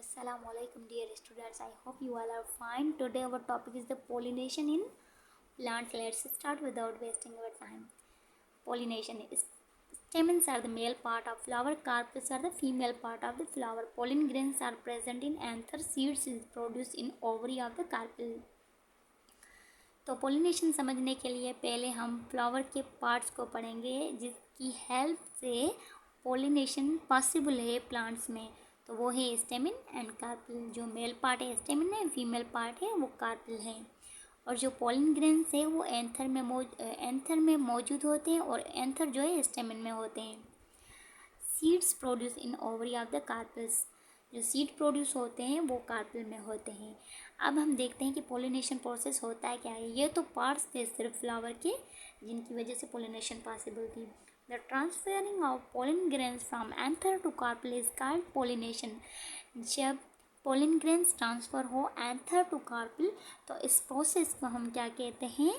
Assalamu alaikum dear students. I hope you all are fine. Today our topic is the pollination in plants. Let's start without wasting our time. Pollination is stamens are the male part of flower, carpels are the female part of the flower. Pollen grains are present in anther, seeds is produced in ovary of the carpel. तो pollination समझने के लिए पहले हम flower के parts को पढ़ेंगे जिसकी हेल्प से पोलिनेशन पॉसिबल है प्लांट्स में। तो वो है स्टेमिन एंड कार्पल। जो मेल पार्ट है स्टेमिन है, फीमेल पार्ट है वो कार्पल है। और जो पोलन ग्रेन्स है वो एंथर में मौजूद होते हैं और एंथर जो है स्टेमिन में होते हैं। Seeds produce in ovary of the carpels. जो सीड प्रोड्यूस होते हैं वो कार्पल में होते हैं। अब हम देखते हैं कि पोलिनेशन प्रोसेस होता है क्या है। ये तो पार्ट्स थे सिर्फ फ्लावर के जिनकी वजह से पोलिनेशन पॉसिबल थी। The transferring of pollen grains from anther to carpel is called pollination. जब पोलन ग्रेन्स ट्रांसफ़र हो एंथर टू कार्पल तो इस प्रोसेस को हम क्या कहते हैं,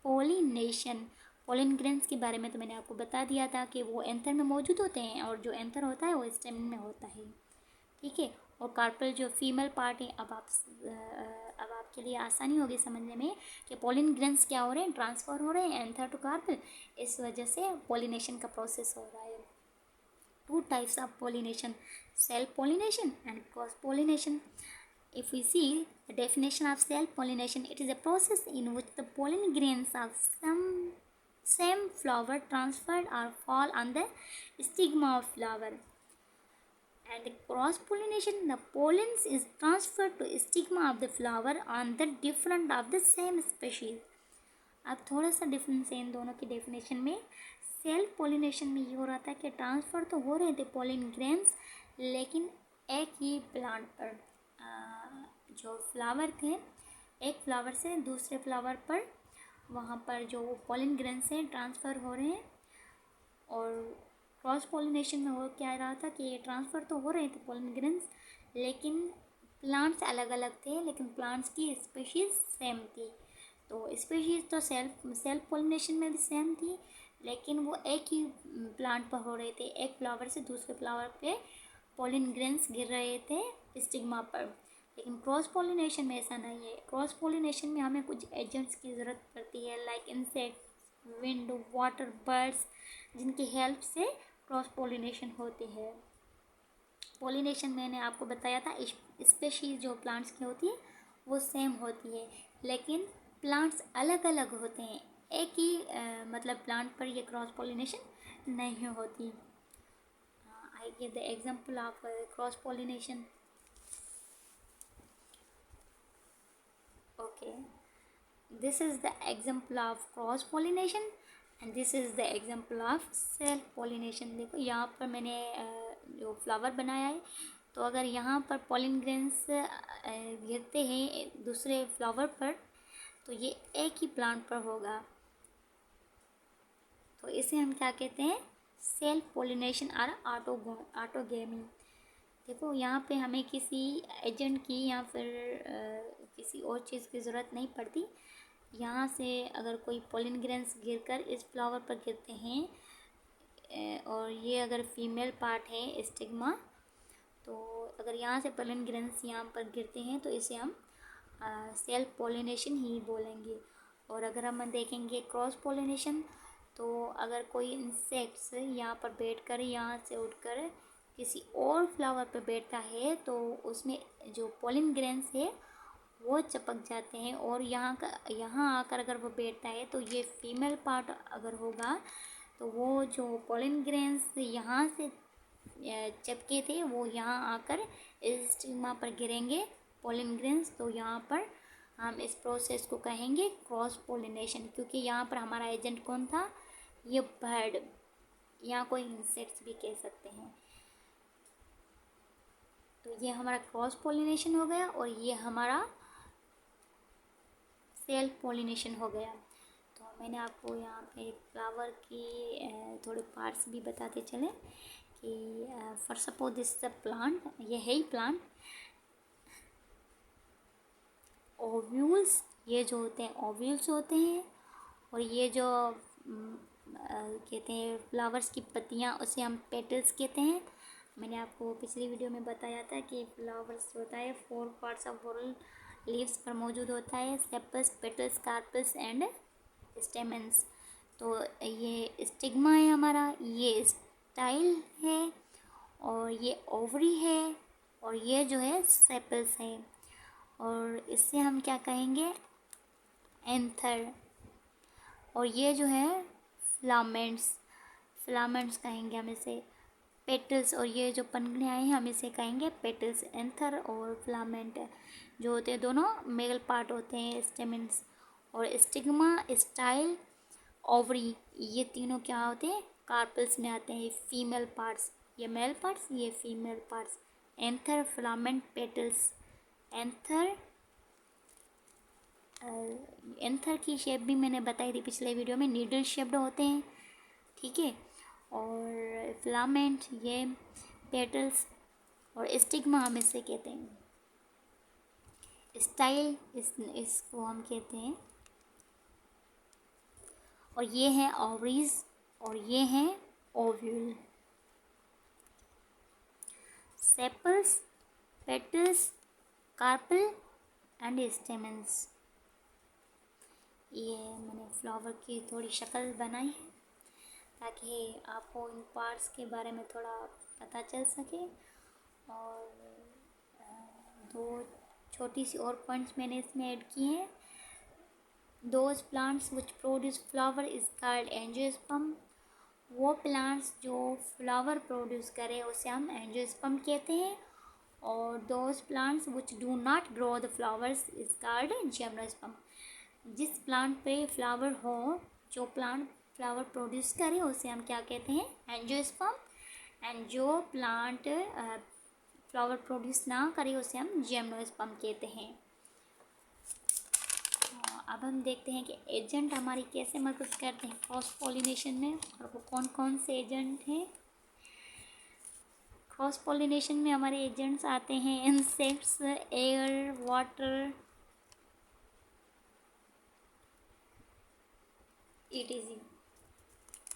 पोलिनेशन। पोलन ग्रेन्स के बारे में तो मैंने आपको बता दिया था कि वो एंथर में मौजूद होते हैं और जो एंथर होता है वो स्टेमिन में होता है, ठीक है। और कार्पल जो फीमेल पार्ट है, अब आपके लिए आसानी होगी समझने में कि पोलन ग्रेन्स क्या हो रहे हैं, ट्रांसफ़र हो रहे हैं एंथर टू कार्पल, इस वजह से पोलिनेशन का प्रोसेस हो रहा है। Two types of pollination, self pollination and cross pollination. If we see the definition of self pollination, it is a process in which the pollen grains of same flower transferred or fall on the stigma of flower. And the cross pollination, the pollens is transferred to stigma of the flower on the different of the same species. अब थोड़ा सा difference है इन दोनों की definition में। Self pollination में ये हो रहा था कि ट्रांसफ़र तो हो रहे थे पोलिन ग्रेन्स, लेकिन एक ही प्लांट पर जो फ्लावर थे, एक फ्लावर से दूसरे फ्लावर पर वहाँ पर जो पोलिन ग्रेन्स हैं ट्रांसफ़र हो रहे हैं। और क्रॉस पोलिनेशन में हो क्या रहा था कि ये ट्रांसफ़र तो हो रहे थे पोलिन ग्रेन्स, लेकिन प्लांट्स अलग अलग थे, लेकिन प्लांट्स की स्पीशीज़ सेम थी। तो स्पीशीज़ तो सेल्फ पोलिनेशन में भी सेम थी, लेकिन वो एक ही प्लांट पर हो रहे थे। एक फ्लावर से दूसरे फ्लावर पे पोलिन ग्रेन्स गिर रहे थे स्टिग्मा पर। लेकिन क्रॉस पोलिनेशन में ऐसा नहीं है। क्रॉस पोलिनेशन में हमें कुछ एजेंट्स की ज़रूरत पड़ती है, like insects, wind, water, birds, जिनकी हेल्प से क्रॉस पोलिनेशन होती है। पोलिनेशन मैंने आपको बताया था, स्पेशीज़ जो प्लांट्स की होती है वो सेम होती है, लेकिन प्लांट्स अलग अलग होते हैं। एक ही मतलब प्लांट पर ये क्रॉस पोलिनेशन नहीं होती। I give the example of cross pollination. Okay, this is the example of cross pollination and this is the example of self pollination. देखो यहाँ पर मैंने जो फ्लावर बनाया है, तो अगर यहाँ पर पोलिन ग्रेन्स गिरते हैं दूसरे फ्लावर पर तो ये एक ही प्लांट पर होगा, तो इसे हम क्या कहते हैं, सेल्फ पोलिनेशन और ऑटोगेमी। देखो यहाँ पे हमें किसी एजेंट की या फिर किसी और चीज़ की ज़रूरत नहीं पड़ती। यहाँ से अगर कोई पोलिन ग्रेन्स गिरकर इस फ्लावर पर गिरते हैं और ये अगर फीमेल पार्ट है स्टिग्मा, तो अगर यहाँ से पोलिन ग्रेन्स यहाँ पर गिरते हैं तो इसे हम सेल्फ पोलिनेशन ही बोलेंगे। और अगर हम देखेंगे क्रॉस पोलिनेशन, तो अगर कोई इंसेक्ट्स यहाँ पर बैठकर यहाँ से उड़कर किसी और फ्लावर पर बैठता है तो उसमें जो पोलिन ग्रेन्स है वो चिपक जाते हैं, और यहाँ आकर अगर वो बैठता है तो ये फीमेल पार्ट अगर होगा तो वो जो पोलिन ग्रेन्स यहाँ से चिपके थे वो यहाँ आकर स्टिग्मा पर गिरेंगे पोलिन ग्रेन्स। तो यहाँ पर हम इस प्रोसेस को कहेंगे क्रॉस पोलिनेशन, क्योंकि यहाँ पर हमारा एजेंट कौन था, ये बर्ड या कोई इंसेक्ट्स भी कह सकते हैं। तो ये हमारा क्रॉस पोलिनेशन हो गया और ये हमारा सेल्फ पोलिनेशन हो गया। तो मैंने आपको यहाँ पे फ्लावर की थोड़े पार्ट्स भी बताते चले कि for suppose this is a plant, ये है ही प्लांट। ओव्यूल्स, ये जो होते हैं ओव्यूल्स होते हैं, और ये जो कहते हैं फ्लावर्स की पत्तियाँ, उसे हम पेटल्स कहते हैं। मैंने आपको पिछली वीडियो में बताया था कि फ्लावर्स होता है 4 पार्ट्स ऑफ वोरल लीव्स पर मौजूद होता है, sepals, petals, carpels and stamens. तो ये स्टिग्मा है हमारा, ये स्टाइल है, और ये ओवरी है, और ये जो है सेपल्स है, और इससे हम क्या कहेंगे, एंथर। और ये जो है फिलामेंट्स कहेंगे हम इसे। पेटल्स, और ये जो पनखड़ियाँ हैं हम इसे कहेंगे पेटल्स। एंथर और फिलामेंट जो होते हैं दोनों मेल पार्ट होते हैं स्टेमेंस। और स्टिग्मा, स्टाइल, ओवरी, ये तीनों क्या होते हैं, कार्पल्स में आते हैं, फीमेल पार्ट्स। ये मेल पार्ट्स, ये female parts. Anther, filament, petals. Anther की शेप भी मैंने बताई थी पिछले वीडियो में, नीडल शेप्ड होते हैं, ठीक है। और फिलामेंट, ये पेटल्स, और स्टिग्मा हम इसे कहते हैं। स्टाइल इसको हम कहते हैं। और ये हैं ओवरीज, और ये हैं ovule. Sepals, petals, carpal and stamens. ये मैंने फ्लावर की थोड़ी शक्ल बनाई है ताकि आपको इन पार्ट्स के बारे में थोड़ा पता चल सके। और दो छोटी सी और पॉइंट्स मैंने इसमें ऐड किए हैं। Those plants which produce flower is called angiosperm. वो प्लांट्स जो फ्लावर प्रोड्यूस करे उसे हम एंजियोस्पर्म कहते हैं। और those plants which do not grow the flowers is called gymnosperm. जिस प्लांट पे फ्लावर हो, जो प्लांट फ्लावर प्रोड्यूस करे उसे हम क्या कहते हैं, एंजियोस्पर्म। एंड जो प्लांट फ्लावर प्रोड्यूस ना करे उसे हम जिम्नोस्पर्म कहते हैं। अब हम देखते हैं कि एजेंट हमारी कैसे मदद करते हैं क्रॉस पॉलिनेशन में, और वो कौन कौन से एजेंट हैं। क्रॉस पॉलिनेशन में हमारे एजेंट्स आते हैं insects, air, water, etc.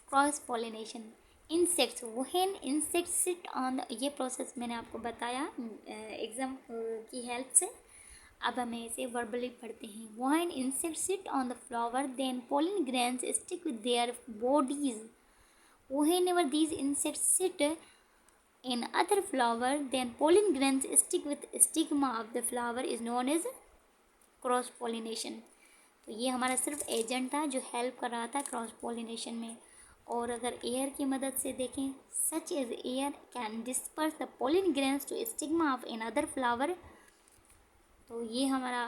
Cross pollination. Insects, when insects sit on the, ये प्रोसेस मैंने आपको बताया एग्जाम की हेल्प से। अब हमें इसे वर्बली पढ़ते हैं। When insects sit on the flower then pollen grains stick with their bodies. Whenever these insects sit in other flower then pollen grains stick with stigma of the flower is known as cross pollination. तो ये हमारा सिर्फ agent था जो help कर रहा था cross pollination में। और अगर एयर की मदद से देखें, such as air can disperse the pollen grains to stigma of another flower. तो ये हमारा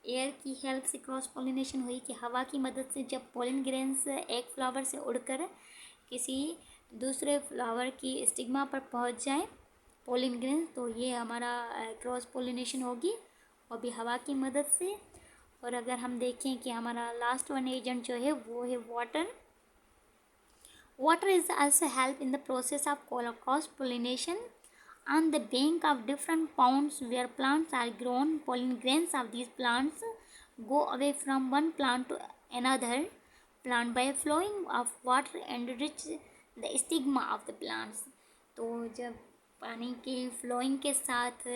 एयर की हेल्प से क्रॉस पॉलिनेशन हुई कि हवा की मदद से जब पोलन ग्रेन्स एक फ्लावर से उड़कर किसी दूसरे फ्लावर की स्टिग्मा पर पहुंच जाए पोलन ग्रेन्स, तो ये हमारा क्रॉस पॉलिनेशन होगी, और भी हवा की मदद से। और अगर हम देखें कि हमारा लास्ट वन एजेंट जो है वो है water. Water is also help in the process of cross pollination on the bank of different ponds where plants are grown. Pollen grains of these plants go away from one plant to another plant by flowing of water and reach the stigma of the plants. तो जब पानी की flowing के साथ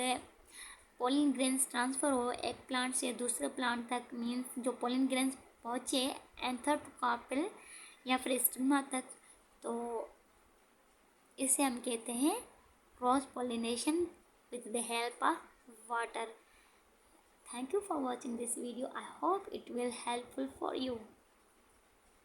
pollen grains transfer हो एक plant से दूसरे प्लांट तक, मीन्स जो पोलिन ग्रेन्स पहुँचे एंथर टू कार्पेल या फिर स्टिग्मा तक, तो इसे हम कहते हैं cross pollination with the help of water. Thank you for watching this video. I hope it will helpful for you.